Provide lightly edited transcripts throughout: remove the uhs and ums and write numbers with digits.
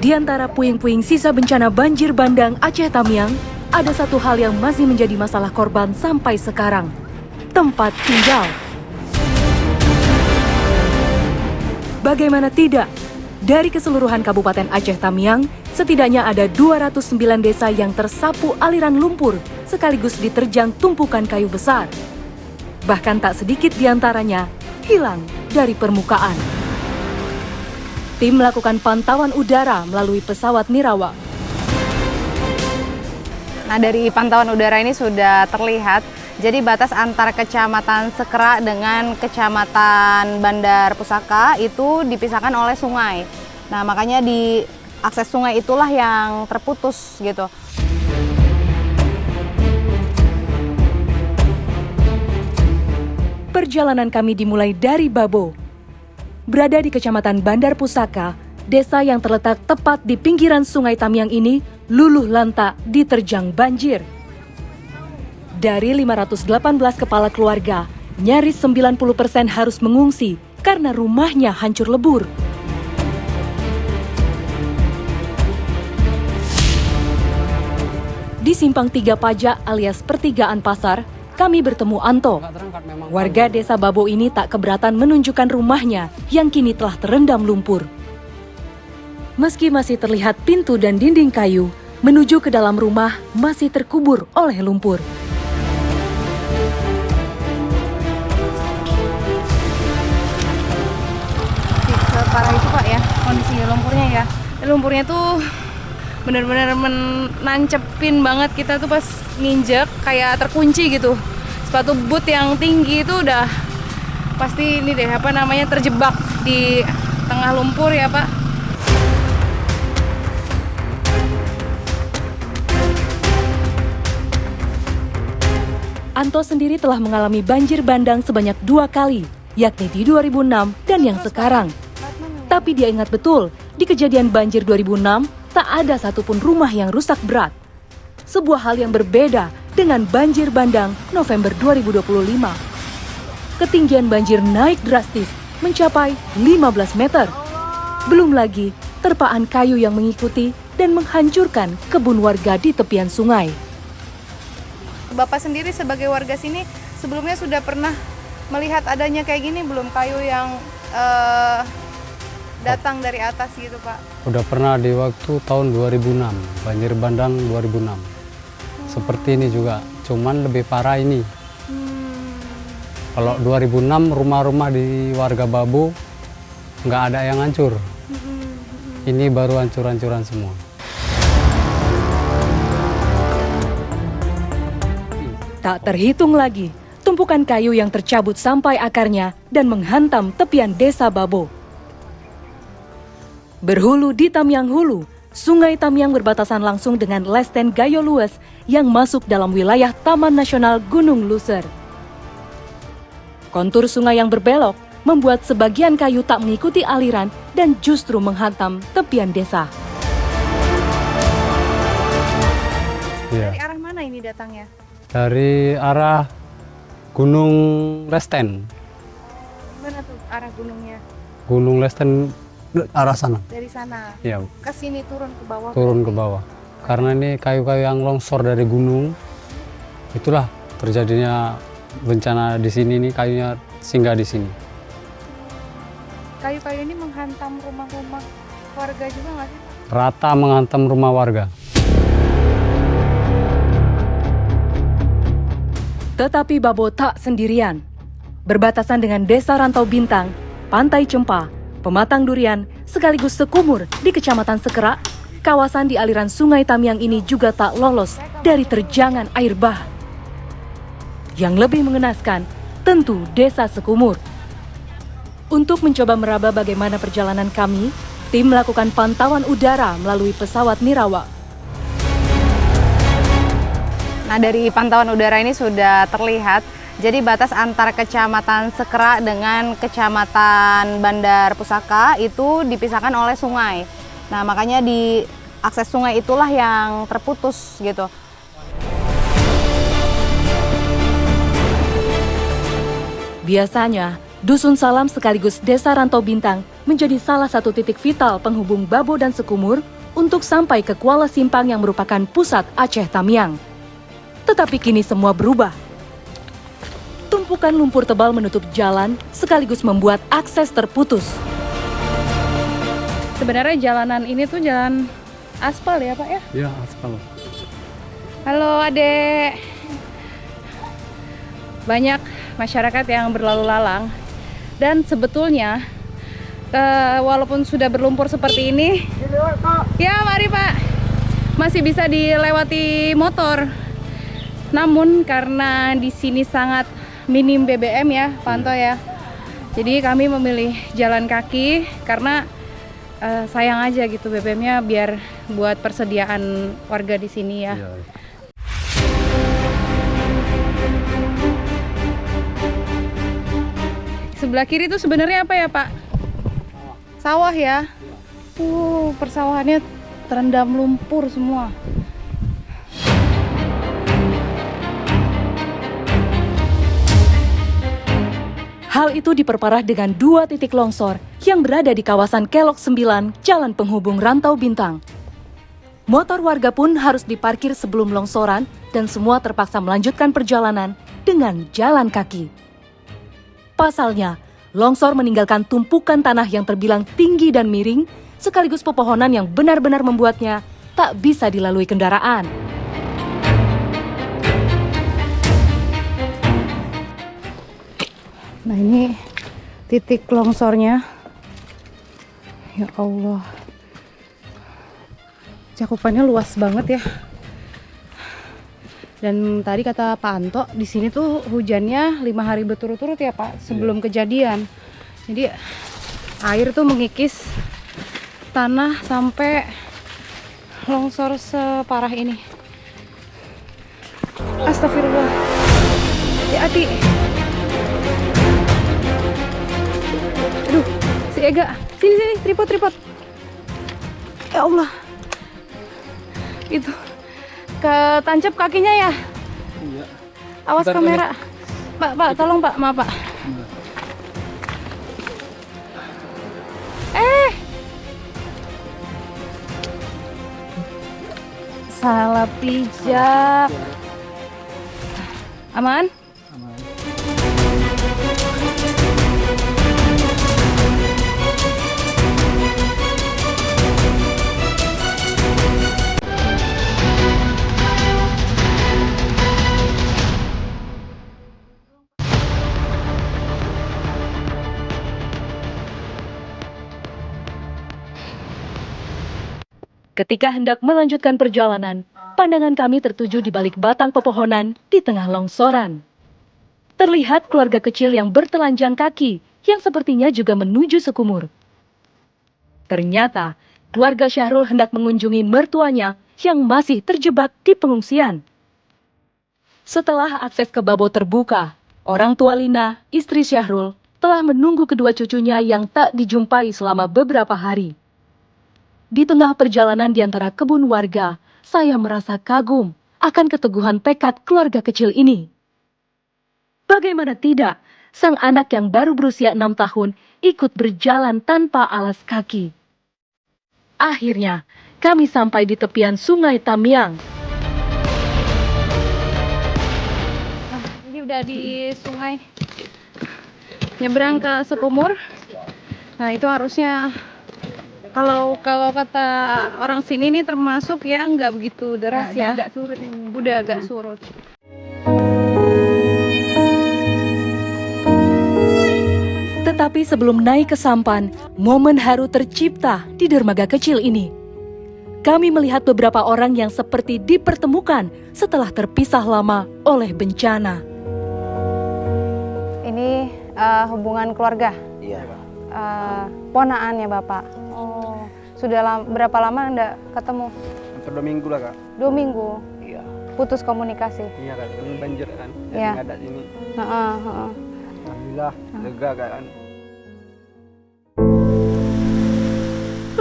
Di antara puing-puing sisa bencana banjir bandang Aceh Tamiang, ada satu hal yang masih menjadi masalah korban sampai sekarang: tempat tinggal. Bagaimana tidak? Dari keseluruhan Kabupaten Aceh Tamiang, setidaknya ada 209 desa yang tersapu aliran lumpur sekaligus diterjang tumpukan kayu besar. Bahkan tak sedikit di antaranya hilang dari permukaan. Tim melakukan pantauan udara melalui pesawat nirawak. Nah, dari pantauan udara ini sudah terlihat, jadi batas antara Kecamatan Sekera dengan Kecamatan Bandar Pusaka itu dipisahkan oleh sungai. Nah, makanya di akses sungai itulah yang terputus gitu. Perjalanan kami dimulai dari Babo. Berada di Kecamatan Bandar Pusaka, desa yang terletak tepat di pinggiran Sungai Tamiang ini luluh lantak diterjang banjir. Dari 518 kepala keluarga, nyaris 90% harus mengungsi karena rumahnya hancur lebur. Di Simpang 3 Pajak alias Pertigaan Pasar, kami bertemu Anto. Warga desa Babo ini tak keberatan menunjukkan rumahnya yang kini telah terendam lumpur. Meski masih terlihat pintu dan dinding kayu, menuju ke dalam rumah masih terkubur oleh lumpur. Separah itu Pak ya, kondisi lumpurnya ya. Lumpurnya tuh bener-bener menancepin banget, kita tuh pas nginjek kayak terkunci gitu. Sepatu boot yang tinggi itu udah pasti ini deh terjebak di tengah lumpur ya Pak. Anto sendiri telah mengalami banjir bandang sebanyak 2 kali, yakni di 2006 dan yang sekarang. Tapi dia ingat betul, di kejadian banjir 2006 tak ada satupun rumah yang rusak berat. Sebuah hal yang berbeda dengan banjir bandang November 2025. Ketinggian banjir naik drastis mencapai 15 meter. Belum lagi terpaan kayu yang mengikuti dan menghancurkan kebun warga di tepian sungai. Bapak sendiri sebagai warga sini sebelumnya sudah pernah melihat adanya kayak gini belum, kayu yang datang dari atas gitu Pak? Udah pernah di waktu tahun 2006, banjir bandang 2006. Seperti ini juga, cuman lebih parah ini. Kalau 2006 rumah-rumah di warga Babo nggak ada yang hancur. Ini baru hancur-hancuran semua. Tak terhitung lagi tumpukan kayu yang tercabut sampai akarnya dan menghantam tepian desa Babo. Berhulu di Tamiang Hulu, Sungai Tamiang berbatasan langsung dengan Lesten Gayo Lues yang masuk dalam wilayah Taman Nasional Gunung Luser. Kontur sungai yang berbelok membuat sebagian kayu tak mengikuti aliran dan justru menghantam tepian desa. Ya. Dari arah mana ini datangnya? Dari arah Gunung Lesten. Mana tuh arah gunungnya? Gunung Lesten arah sana. Dari sana? Ya, Ke sini turun ke bawah? turun ke bawah. Karena ini kayu-kayu yang longsor dari gunung, itulah terjadinya bencana di sini nih, kayunya singgah di sini. Kayu-kayu ini menghantam rumah-rumah warga juga nggak sih? Rata menghantam rumah warga. Tetapi Babo tak sendirian. Berbatasan dengan Desa Rantau Bintang, Pantai Cempa, Pematang Durian, sekaligus Sekumur di Kecamatan Sekera, kawasan di aliran Sungai Tamiang ini juga tak lolos dari terjangan air bah. Yang lebih mengenaskan, tentu Desa Sekumur. Untuk mencoba meraba bagaimana perjalanan kami, tim melakukan pantauan udara melalui pesawat nirawak. Nah, dari pantauan udara ini sudah terlihat, jadi batas antara Kecamatan Sekera dengan Kecamatan Bandar Pusaka itu dipisahkan oleh sungai. Nah, makanya di akses sungai itulah yang terputus gitu. Biasanya, Dusun Salam sekaligus Desa Rantau Bintang menjadi salah satu titik vital penghubung Babo dan Sekumur untuk sampai ke Kuala Simpang yang merupakan pusat Aceh Tamiang. Tetapi kini semua berubah. Tumpukan lumpur tebal menutup jalan sekaligus membuat akses terputus. Sebenarnya jalanan ini tuh jalan aspal ya Pak ya? Iya, aspal. Halo adek. Banyak masyarakat yang berlalu lalang. Dan sebetulnya walaupun sudah berlumpur seperti ini, ya mari Pak, masih bisa dilewati motor. Namun karena di sini sangat minim BBM ya, Panto ya. Jadi kami memilih jalan kaki karena sayang aja gitu BBM-nya biar buat persediaan warga di sini ya. Iya. Sebelah kiri itu sebenarnya apa ya Pak? Sawah ya? Persawahannya terendam lumpur semua. Hal itu diperparah dengan 2 titik longsor yang berada di kawasan Kelok 9, Jalan Penghubung Rantau Bintang. Motor warga pun harus diparkir sebelum longsoran dan semua terpaksa melanjutkan perjalanan dengan jalan kaki. Pasalnya, longsor meninggalkan tumpukan tanah yang terbilang tinggi dan miring, sekaligus pepohonan yang benar-benar membuatnya tak bisa dilalui kendaraan. Nah ini titik longsornya. Ya Allah. Cakupannya luas banget ya. Dan tadi kata Pak Anto, di sini tuh hujannya 5 hari berturut-turut ya Pak, sebelum kejadian. Jadi air tuh mengikis tanah sampai longsor separah ini. Astagfirullah. Hati-hati. Aduh, si Ega. Sini, tripod. Ya Allah. Itu. Ketancap kakinya ya? Iya. Awas Bentar, kamera. Pak, tolong Pak, maaf Pak. Salah pijak. Aman? Ketika hendak melanjutkan perjalanan, pandangan kami tertuju di balik batang pepohonan di tengah longsoran. Terlihat keluarga kecil yang bertelanjang kaki, yang sepertinya juga menuju sekumur. Ternyata, keluarga Syahrul hendak mengunjungi mertuanya yang masih terjebak di pengungsian. Setelah akses ke babo terbuka, orang tua Lina, istri Syahrul, telah menunggu kedua cucunya yang tak dijumpai selama beberapa hari. Di tengah perjalanan di antara kebun warga, saya merasa kagum akan keteguhan tekad keluarga kecil ini. Bagaimana tidak, sang anak yang baru berusia 6 tahun ikut berjalan tanpa alas kaki. Akhirnya, kami sampai di tepian Sungai Tamiang. Nah, ini udah di sungai. Nyebrang ke sekumur. Nah, itu harusnya kalau kata orang sini nih termasuk ya nggak begitu deras ya. Agak surut ini. Udah agak surut. Tetapi sebelum naik ke sampan, momen haru tercipta di dermaga kecil ini. Kami melihat beberapa orang yang seperti dipertemukan setelah terpisah lama oleh bencana. Ini hubungan keluarga? Iya. Ponaan ya Bapak? Oh, sudah berapa lama enggak ketemu? Hampir 2 minggu lah Kak. 2 minggu? Iya. Putus komunikasi? Iya Kak, kan banjir kan. Jadi Iya. nggak ada sini. Alhamdulillah, lega kan.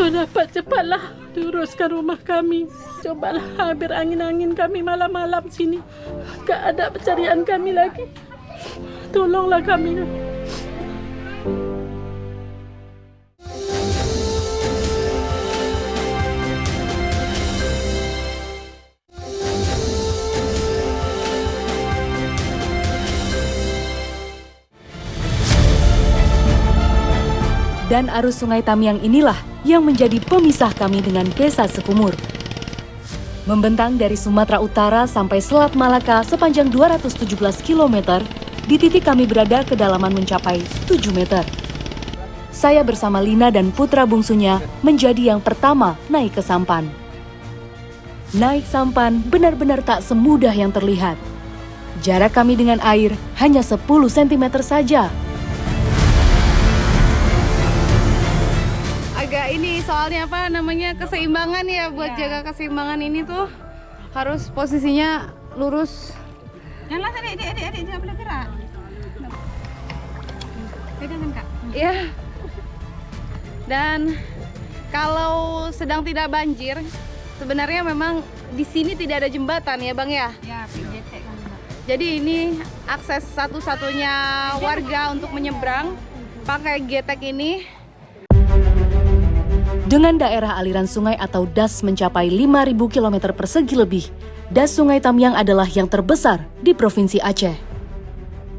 Dapat cepatlah diuruskan rumah kami. Cobalah hampir angin-angin kami malam-malam sini. Gak ada pencarian kami lagi. Tolonglah kami. Dan arus Sungai Tamiang inilah yang menjadi pemisah kami dengan Desa Sekumur. Membentang dari Sumatera Utara sampai Selat Malaka sepanjang 217 km, di titik kami berada kedalaman mencapai 7 meter. Saya bersama Lina dan putra bungsunya menjadi yang pertama naik ke sampan. Naik sampan benar-benar tak semudah yang terlihat. Jarak kami dengan air hanya 10 cm saja. Agak ini soalnya apa namanya keseimbangan ya, buat jaga keseimbangan ini tuh harus posisinya lurus. Janganlah adik, jangan boleh gerak. Pegangan Kak. Ya. Dan kalau sedang tidak banjir, sebenarnya memang di sini tidak ada jembatan ya Bang ya. Ya, getek kan. Jadi ini akses satu-satunya warga untuk menyeberang pakai getek ini. Dengan daerah aliran sungai atau DAS mencapai 5.000 km persegi lebih, DAS Sungai Tamiang adalah yang terbesar di Provinsi Aceh.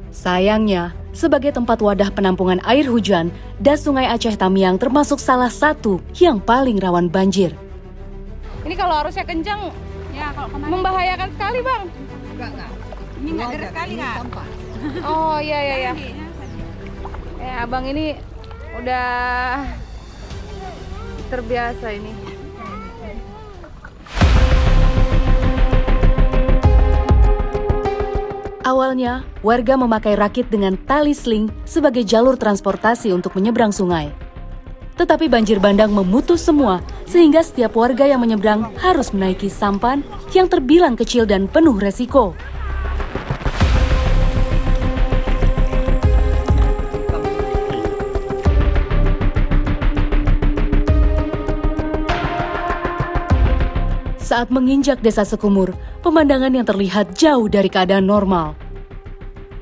Sayangnya, sebagai tempat wadah penampungan air hujan, DAS Sungai Aceh Tamiang termasuk salah satu yang paling rawan banjir. Ini kalau arusnya kencang, Ya, kalau kemarin membahayakan sekali Bang. enggak. Ini enggak deras sekali Kak. Oh iya. Abang ini udah terbiasa ini. Awalnya, warga memakai rakit dengan tali sling sebagai jalur transportasi untuk menyeberang sungai. Tetapi banjir bandang memutus semua, sehingga setiap warga yang menyeberang harus menaiki sampan yang terbilang kecil dan penuh resiko. Saat menginjak Desa Sekumur, pemandangan yang terlihat jauh dari keadaan normal.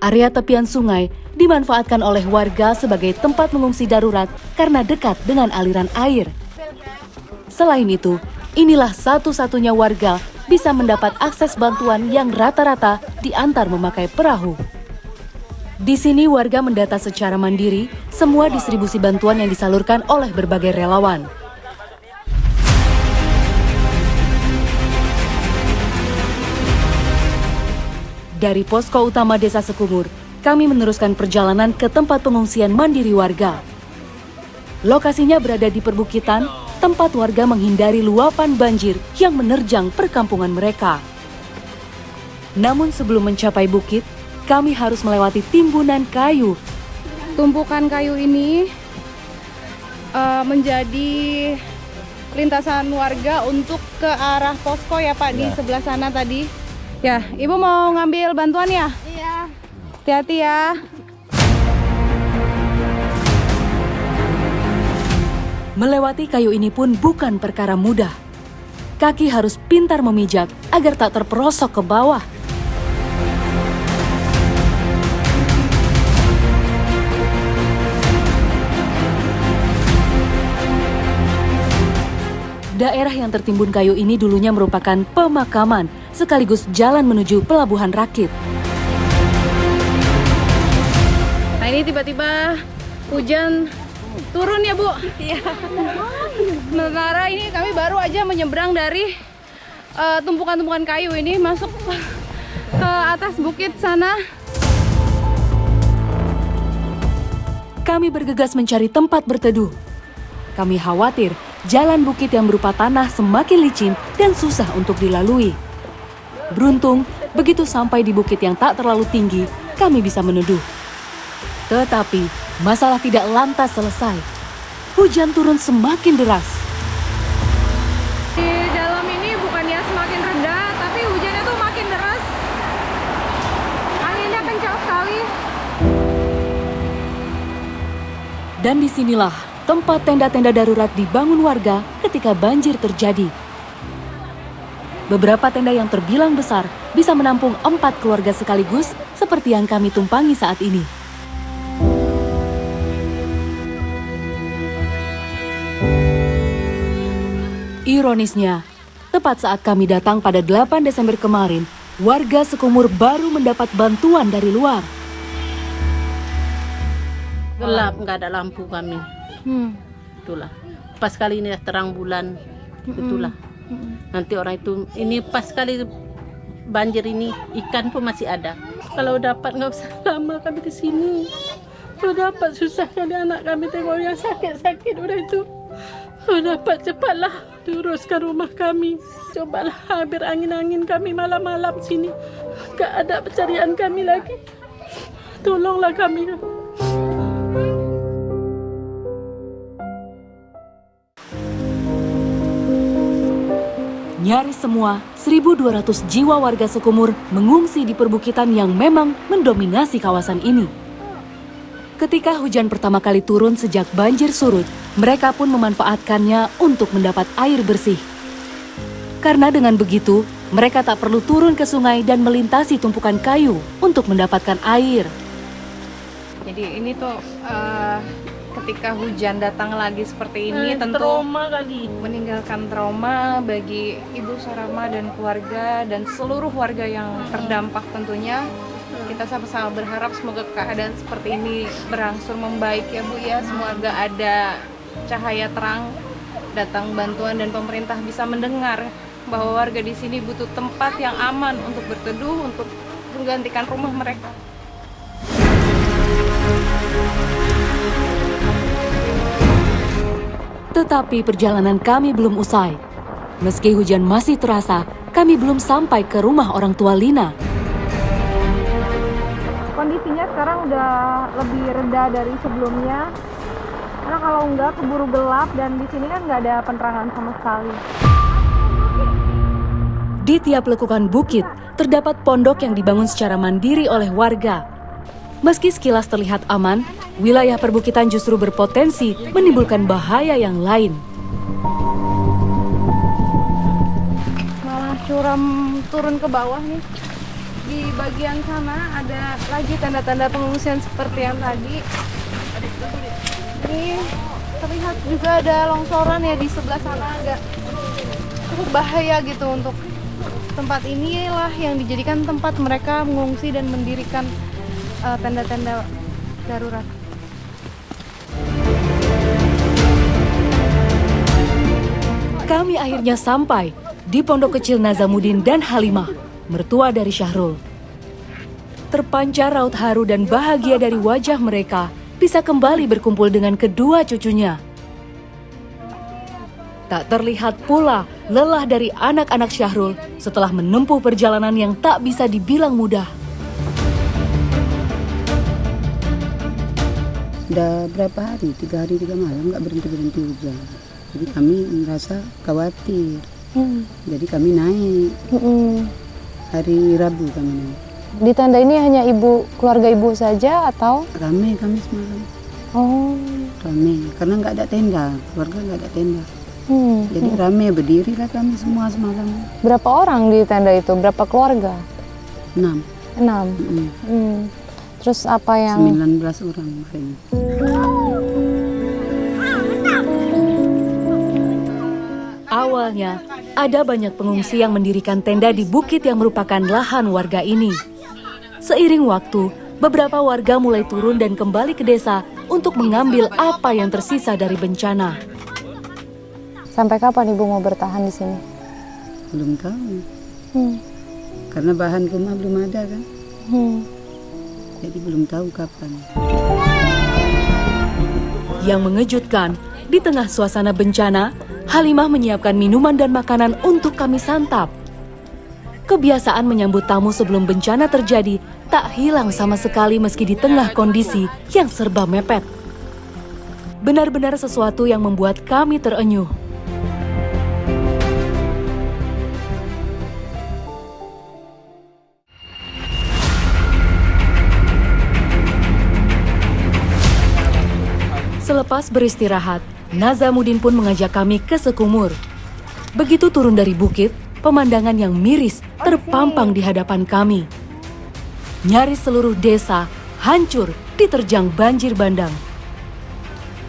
Area tepian sungai dimanfaatkan oleh warga sebagai tempat mengungsi darurat karena dekat dengan aliran air. Selain itu, inilah satu-satunya warga bisa mendapat akses bantuan yang rata-rata diantar memakai perahu. Di sini warga mendata secara mandiri semua distribusi bantuan yang disalurkan oleh berbagai relawan. Dari posko utama Desa Sekumur, kami meneruskan perjalanan ke tempat pengungsian mandiri warga. Lokasinya berada di perbukitan, tempat warga menghindari luapan banjir yang menerjang perkampungan mereka. Namun sebelum mencapai bukit, kami harus melewati timbunan kayu. Tumpukan kayu ini menjadi lintasan warga untuk ke arah posko ya Pak, di sebelah sana tadi. Ya, Ibu mau ngambil bantuan ya? Iya. Hati-hati ya. Melewati kayu ini pun bukan perkara mudah. Kaki harus pintar memijak agar tak terperosok ke bawah. Daerah yang tertimbun kayu ini dulunya merupakan pemakaman sekaligus jalan menuju Pelabuhan Rakit. Nah ini tiba-tiba hujan turun ya Bu? Iya. Sementara ini kami baru aja menyeberang dari tumpukan-tumpukan kayu ini masuk ke atas bukit sana. Kami bergegas mencari tempat berteduh. Kami khawatir jalan bukit yang berupa tanah semakin licin dan susah untuk dilalui. Beruntung, begitu sampai di bukit yang tak terlalu tinggi, kami bisa meneduh. Tetapi, masalah tidak lantas selesai. Hujan turun semakin deras. Di dalam ini bukannya semakin rendah, tapi hujannya tuh makin deras. Anginnya kencang sekali. Dan disinilah tempat tenda-tenda darurat dibangun warga ketika banjir terjadi. Beberapa tenda yang terbilang besar bisa menampung 4 keluarga sekaligus seperti yang kami tumpangi saat ini. Ironisnya, tepat saat kami datang pada 8 Desember kemarin, warga Sekumur baru mendapat bantuan dari luar. Gelap, nggak ada lampu kami. Hmm. Itulah. Pas kali ini terang bulan. Itulah. Nanti orang itu, ini pas kali banjir ini, ikan pun masih ada. Kalau dapat nggak usah lama kami di sini. Kalau dapat susah kali anak kami tengok yang sakit-sakit udah itu. Kalau dapat cepatlah diuruskan rumah kami. Cobalah biar angin-angin kami malam-malam sini. Nggak ada pencarian kami lagi. Tolonglah kami. Nyaris semua 1.200 jiwa warga Sukumur mengungsi di perbukitan yang memang mendominasi kawasan ini. Ketika hujan pertama kali turun sejak banjir surut, mereka pun memanfaatkannya untuk mendapat air bersih. Karena dengan begitu, mereka tak perlu turun ke sungai dan melintasi tumpukan kayu untuk mendapatkan air. Jadi ini tuh ketika hujan datang lagi seperti ini tentu Trauma kali. meninggalkan trauma bagi Ibu Sarama dan keluarga dan seluruh warga yang terdampak tentunya. Kita sama-sama berharap semoga keadaan seperti ini berangsur membaik ya Bu ya. Semoga ada cahaya terang, datang bantuan dan pemerintah bisa mendengar bahwa warga di sini butuh tempat yang aman untuk berteduh, untuk menggantikan rumah mereka. Tetapi perjalanan kami belum usai. Meski hujan masih terasa, kami belum sampai ke rumah orang tua Lina. Kondisinya sekarang udah lebih reda dari sebelumnya. Karena kalau enggak keburu gelap dan di sini kan nggak ada penerangan sama sekali. Di tiap lekukan bukit, terdapat pondok yang dibangun secara mandiri oleh warga. Meski sekilas terlihat aman, wilayah perbukitan justru berpotensi menimbulkan bahaya yang lain. Malah curam turun ke bawah nih. Di bagian sana ada lagi tanda-tanda pengungsian seperti yang tadi. Ini terlihat juga ada longsoran ya di sebelah sana, agak cukup bahaya gitu untuk tempat inilah yang dijadikan tempat mereka mengungsi dan mendirikan tenda-tenda darurat. Kami akhirnya sampai di pondok kecil Nazamuddin dan Halimah, mertua dari Syahrul. Terpancar raut haru dan bahagia dari wajah mereka bisa kembali berkumpul dengan kedua cucunya. Tak terlihat pula lelah dari anak-anak Syahrul setelah menempuh perjalanan yang tak bisa dibilang mudah. Udah berapa hari, 3 hari 3 malam nggak berhenti-berhenti hujan. Jadi kami merasa khawatir. Jadi kami naik. Hari Rabu kami naik. Di tenda ini hanya keluarga ibu saja atau? Rame kami semalam. Oh. Rame, karena nggak ada tenda, keluarga nggak ada tenda. Jadi rame, berdirilah kami semua semalam. Berapa orang di tenda itu? Berapa keluarga? 6. 6. Terus apa yang? 19 orang kemarin. Awalnya, ada banyak pengungsi yang mendirikan tenda di bukit yang merupakan lahan warga ini. Seiring waktu, beberapa warga mulai turun dan kembali ke desa untuk mengambil apa yang tersisa dari bencana. Sampai kapan ibu mau bertahan di sini? Belum tahu. Karena bahan rumah belum ada kan. Jadi belum tahu kapan. Yang mengejutkan, di tengah suasana bencana, Halimah menyiapkan minuman dan makanan untuk kami santap. Kebiasaan menyambut tamu sebelum bencana terjadi tak hilang sama sekali meski di tengah kondisi yang serba mepet. Benar-benar sesuatu yang membuat kami terenyuh. Selepas beristirahat, Nazamuddin pun mengajak kami ke Sukumur. Begitu turun dari bukit, pemandangan yang miris terpampang di hadapan kami. Nyaris seluruh desa hancur diterjang banjir bandang.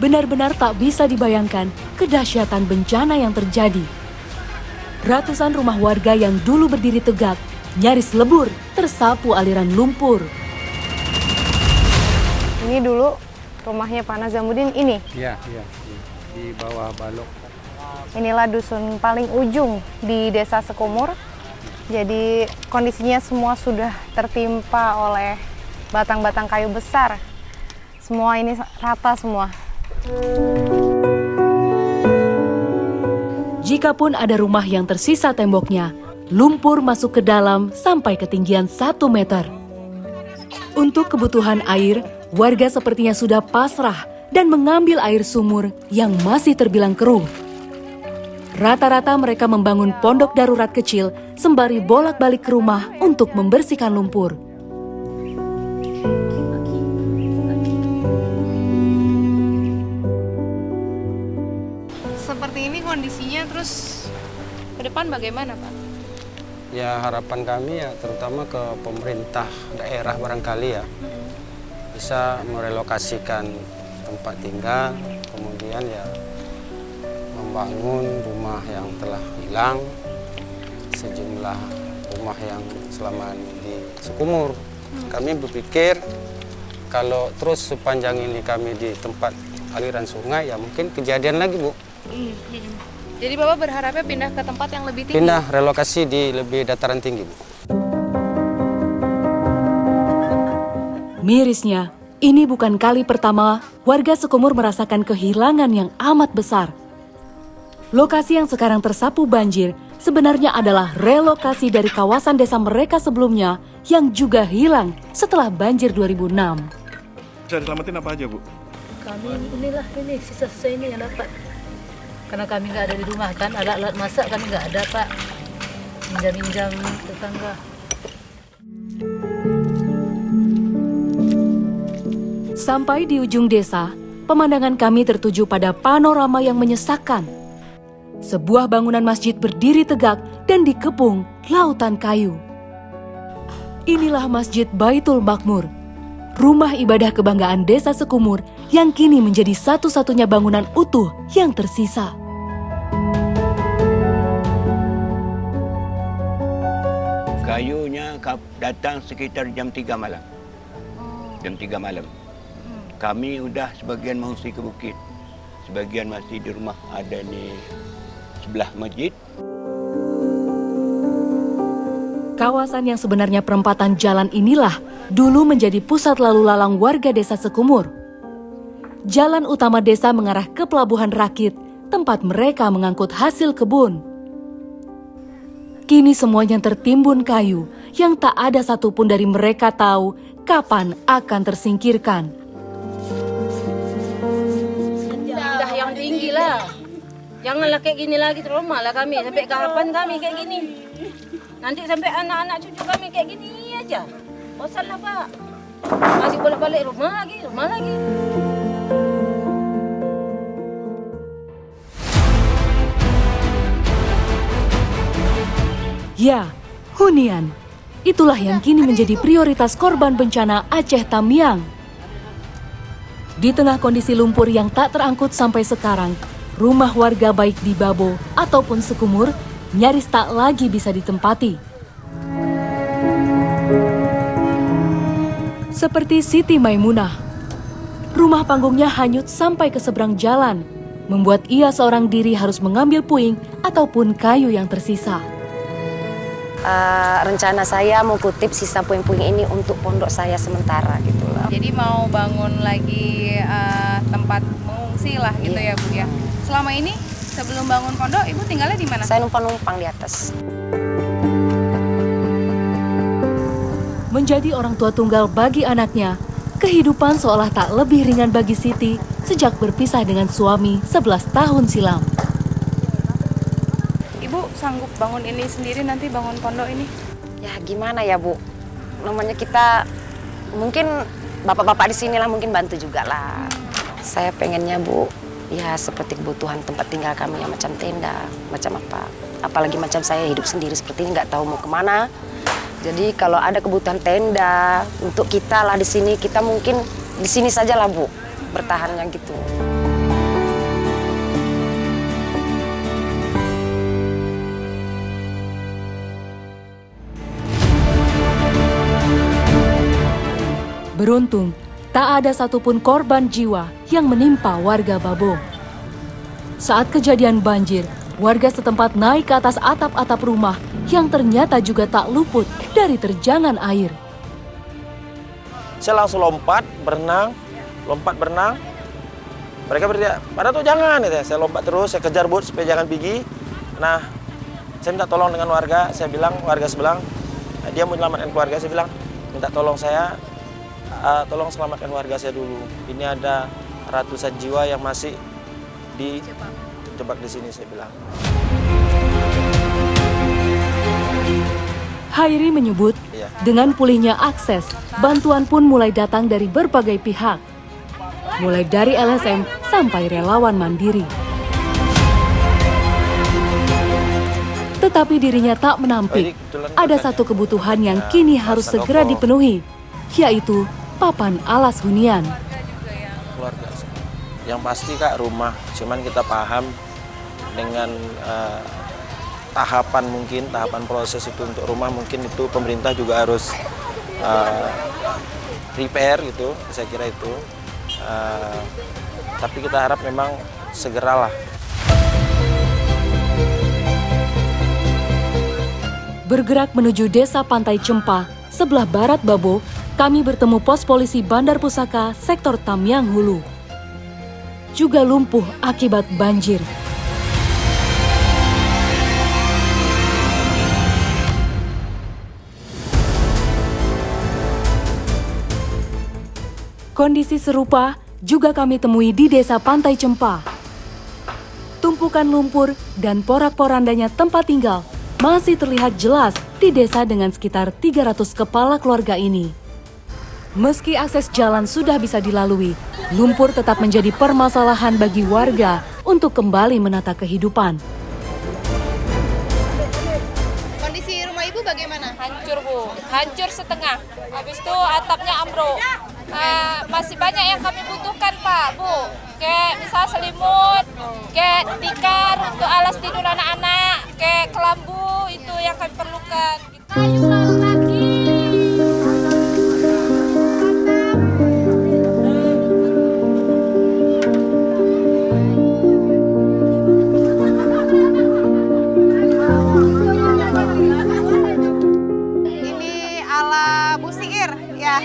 Benar-benar tak bisa dibayangkan kedahsyatan bencana yang terjadi. Ratusan rumah warga yang dulu berdiri tegak, nyaris lebur tersapu aliran lumpur. Ini dulu rumahnya Pak Nazamuddin ini. Iya, iya. Di bawah balok. Inilah dusun paling ujung di Desa Sekumur. Jadi kondisinya semua sudah tertimpa oleh batang-batang kayu besar. Semua ini rata semua. Jikapun ada rumah yang tersisa temboknya, lumpur masuk ke dalam sampai ketinggian 1 meter. Untuk kebutuhan air, warga sepertinya sudah pasrah dan mengambil air sumur yang masih terbilang keruh. Rata-rata mereka membangun pondok darurat kecil sembari bolak-balik ke rumah untuk membersihkan lumpur. Seperti ini kondisinya, terus ke depan bagaimana, Pak? Ya harapan kami ya terutama ke pemerintah daerah barangkali ya bisa merelokasikan tempat tinggal, kemudian ya membangun rumah yang telah hilang, sejumlah rumah yang selama ini di Sekumur. Kami berpikir kalau terus sepanjang ini kami di tempat aliran sungai ya mungkin kejadian lagi, Bu. Jadi Bapak berharapnya pindah ke tempat yang lebih tinggi? Pindah relokasi di lebih dataran tinggi, Bu. Mirisnya, ini bukan kali pertama warga Sekumur merasakan kehilangan yang amat besar. Lokasi yang sekarang tersapu banjir sebenarnya adalah relokasi dari kawasan desa mereka sebelumnya yang juga hilang setelah banjir 2006. Bisa diselamatin apa aja, Bu? Kami ini sisa-sisa ini yang dapat. Karena kami nggak ada di rumah kan, alat-alat masak kami nggak ada, Pak. Minjam-minjam tetangga. Sampai di ujung desa, pemandangan kami tertuju pada panorama yang menyesakkan. Sebuah bangunan masjid berdiri tegak dan dikepung lautan kayu. Inilah Masjid Baitul Makmur, rumah ibadah kebanggaan Desa Sekumur yang kini menjadi satu-satunya bangunan utuh yang tersisa. Kayunya datang sekitar jam 3 malam. Jam 3 malam. Kami udah sebagian mengungsi ke bukit. Sebagian masih di rumah ada di sebelah masjid. Kawasan yang sebenarnya perempatan jalan inilah dulu menjadi pusat lalu lalang warga Desa Sekumur. Jalan utama desa mengarah ke Pelabuhan Rakit, tempat mereka mengangkut hasil kebun. Kini semuanya tertimbun kayu yang tak ada satupun dari mereka tahu kapan akan tersingkirkan. Pindah yang tinggi lah. Janganlah kayak gini lagi, trauma lah kami. Sampai kapan kami kayak gini? Nanti sampai anak-anak cucu kami kayak gini aja. Bosan lah, Pak. Masih bolak-balik rumah lagi. Ya, hunian. Itulah yang kini menjadi prioritas korban bencana Aceh Tamiang. Di tengah kondisi lumpur yang tak terangkut sampai sekarang, rumah warga baik di Babo ataupun Sekumur nyaris tak lagi bisa ditempati. Seperti Siti Maimunah, rumah panggungnya hanyut sampai ke seberang jalan, membuat ia seorang diri harus mengambil puing ataupun kayu yang tersisa. Rencana saya mau kutip sisa puing-puing ini untuk pondok saya sementara gitu loh. Jadi mau bangun lagi tempat mengungsi lah gitu ya, Bu ya. Selama ini sebelum bangun pondok, Ibu tinggalnya di mana? Saya numpang-numpang di atas. Menjadi orang tua tunggal bagi anaknya, kehidupan seolah tak lebih ringan bagi Siti sejak berpisah dengan suami 11 tahun silam. Ibu sanggup bangun ini sendiri nanti, bangun pondok ini? Ya gimana ya, Bu? Namanya kita, mungkin bapak-bapak di sini lah mungkin bantu juga lah. Saya pengennya, Bu, ya seperti kebutuhan tempat tinggal kami yang macam tenda, macam apa. Apalagi macam saya hidup sendiri seperti ini, nggak tahu mau kemana. Jadi kalau ada kebutuhan tenda untuk kita lah di sini, kita mungkin di sini saja lah, Bu, bertahannya gitu. Beruntung, tak ada satupun korban jiwa yang menimpa warga Babo. Saat kejadian banjir, warga setempat naik ke atas atap-atap rumah yang ternyata juga tak luput dari terjangan air. Saya langsung lompat berenang. Mereka berteriak, "Pada tuh jangan!" gitu ya. Saya lompat terus, saya kejar bot supaya jangan pergi. Nah, saya minta tolong dengan warga. Saya bilang warga sebelah, dia mau menyelamatkan keluarga. Saya bilang, minta tolong saya, tolong selamatkan warga saya dulu. Ini ada ratusan jiwa yang masih dijebak di sini, saya bilang. Hairi menyebut, dengan pulihnya akses, bantuan pun mulai datang dari berbagai pihak. Mulai dari LSM sampai relawan mandiri. Tetapi dirinya tak menampik, ada satu kebutuhan yang kini harus segera dipenuhi, yaitu papan alas hunian. Keluarga. Yang pasti Kak, rumah. Cuman kita paham dengan tahapan proses itu untuk rumah, mungkin itu pemerintah juga harus repair gitu, saya kira itu. Tapi kita harap memang segeralah. Bergerak menuju desa Pantai Cempa, sebelah barat Babo, kami bertemu pos polisi Bandar Pusaka sektor Tamyang Hulu. Juga lumpuh akibat banjir. Kondisi serupa juga kami temui di desa Pantai Cempa. Tumpukan lumpur dan porak-porandanya tempat tinggal masih terlihat jelas di desa dengan sekitar 300 kepala keluarga ini. Meski akses jalan sudah bisa dilalui, lumpur tetap menjadi permasalahan bagi warga untuk kembali menata kehidupan. Kondisi rumah ibu bagaimana? Hancur Bu, hancur setengah. Habis itu atapnya ambruk. Masih banyak yang kami butuhkan Pak, Bu. Kayak misal selimut, kayak tikar untuk alas tidur anak-anak, kayak kelambu, itu yang kami perlukan. Ini ala Bu Siir, ya.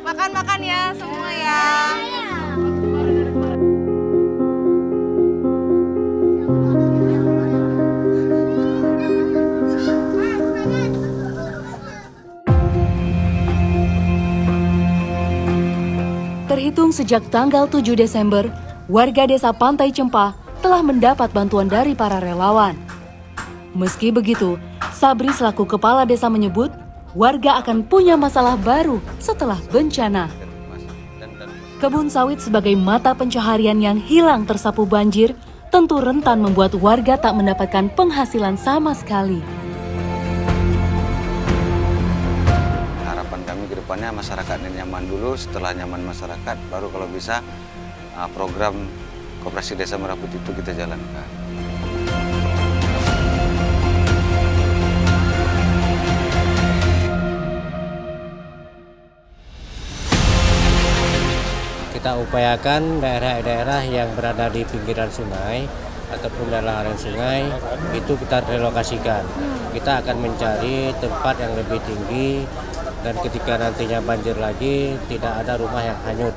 Makan-makan ya semua ya. Terhitung sejak tanggal 7 Desember, warga desa Pantai Cempa telah mendapat bantuan dari para relawan. Meski begitu, Sabri selaku kepala desa menyebut, warga akan punya masalah baru setelah bencana. Kebun sawit sebagai mata pencaharian yang hilang tersapu banjir tentu rentan membuat warga tak mendapatkan penghasilan sama sekali. Harapan kami ke depannya masyarakatnya nyaman dulu, setelah nyaman masyarakat baru kalau bisa program Koperasi Desa Merah Putih itu kita jalankan. Kita upayakan daerah-daerah yang berada di pinggiran sungai ataupun daerah sungai itu kita relokasikan. Kita akan mencari tempat yang lebih tinggi dan ketika nantinya banjir lagi tidak ada rumah yang hanyut.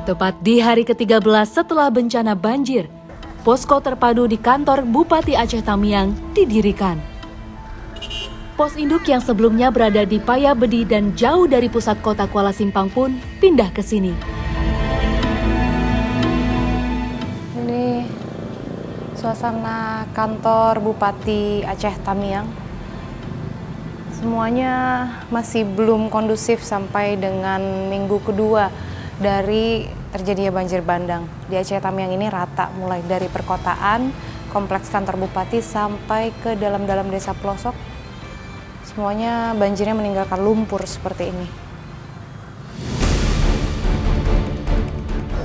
Tepat di hari ke-13 setelah bencana banjir, posko terpadu di kantor Bupati Aceh Tamiang didirikan. Pos induk yang sebelumnya berada di Payabedi dan jauh dari pusat kota Kuala Simpang pun pindah ke sini. Ini suasana kantor Bupati Aceh Tamiang. Semuanya masih belum kondusif sampai dengan minggu kedua dari terjadinya banjir bandang. Di Aceh Tamiang ini rata, mulai dari perkotaan, kompleks kantor bupati, sampai ke dalam-dalam desa pelosok. Semuanya banjirnya meninggalkan lumpur seperti ini.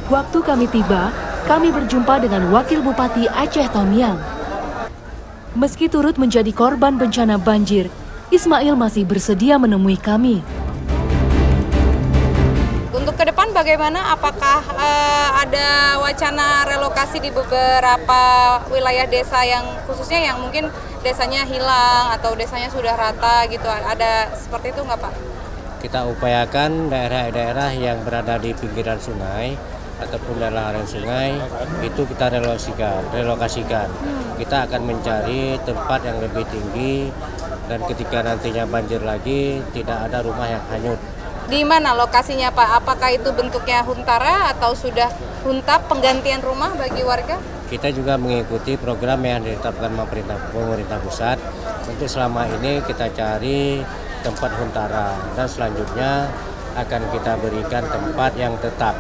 Waktu kami tiba, kami berjumpa dengan Wakil Bupati Aceh Tamiang. Meski turut menjadi korban bencana banjir, Ismail masih bersedia menemui kami. Untuk ke depan bagaimana? Apakah ada wacana relokasi di beberapa wilayah desa yang khususnya yang mungkin desanya hilang atau desanya sudah rata gitu? Ada seperti itu nggak Pak? Kita upayakan daerah-daerah yang berada di pinggiran sungai ataupun daerah aliran sungai itu kita relokasikan. Kita akan mencari tempat yang lebih tinggi dan ketika nantinya banjir lagi tidak ada rumah yang hanyut. Di mana lokasinya Pak? Apakah itu bentuknya huntara atau sudah huntap penggantian rumah bagi warga? Kita juga mengikuti program yang ditetapkan pemerintah pusat. Untuk selama ini kita cari tempat huntara dan selanjutnya akan kita berikan tempat yang tetap,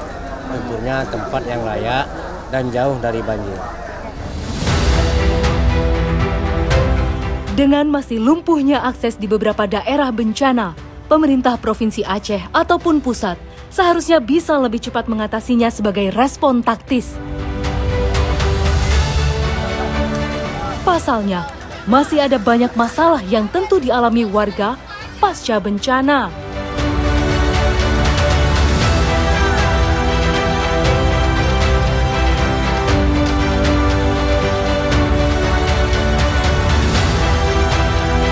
tentunya tempat yang layak dan jauh dari banjir. Dengan masih lumpuhnya akses di beberapa daerah bencana, pemerintah Provinsi Aceh ataupun pusat seharusnya bisa lebih cepat mengatasinya sebagai respon taktis. Pasalnya, masih ada banyak masalah yang tentu dialami warga pasca bencana.